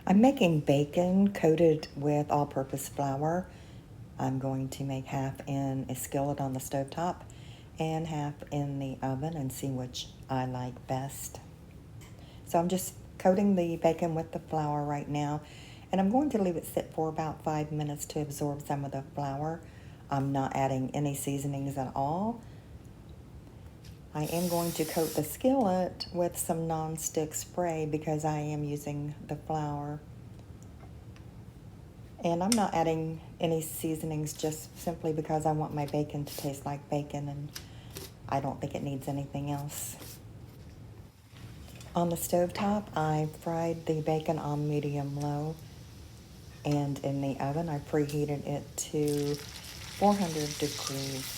I'm making bacon coated with all-purpose flour. I'm going to make half in a skillet on the stovetop and half in the oven and see which I like best. So I'm just coating the bacon with the flour right now, and I'm going to leave it sit for about 5 minutes to absorb some of the flour. I'm not adding any seasonings at all. I am going to coat the skillet with some non-stick spray because I am using the flour. And I'm not adding any seasonings just simply because I want my bacon to taste like bacon, and I don't think it needs anything else. On the stovetop, I fried the bacon on medium-low, and in the oven, I preheated it to 400 degrees.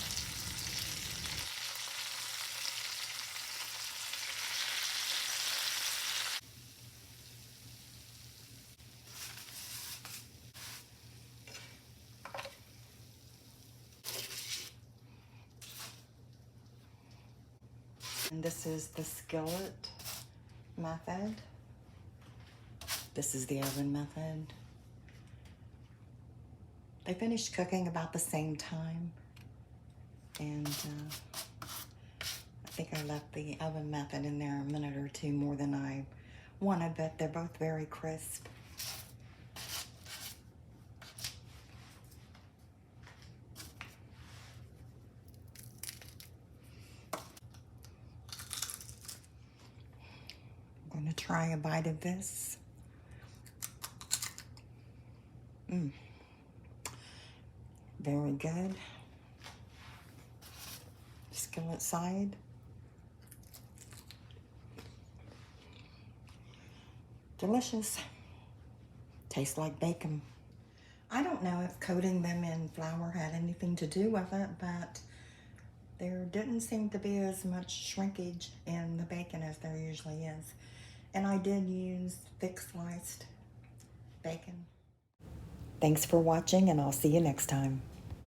And this is the skillet method. This is the oven method. They finished cooking about the same time, and I think I left the oven method in there a minute or two more than I wanted, but they're both very crisp. I'm going to try a bite of this. Very good. Skillet side. Delicious. Tastes like bacon. I don't know if coating them in flour had anything to do with it, but there didn't seem to be as much shrinkage in the bacon as there usually is. And I did use thick sliced bacon. Thanks for watching, and I'll see you next time.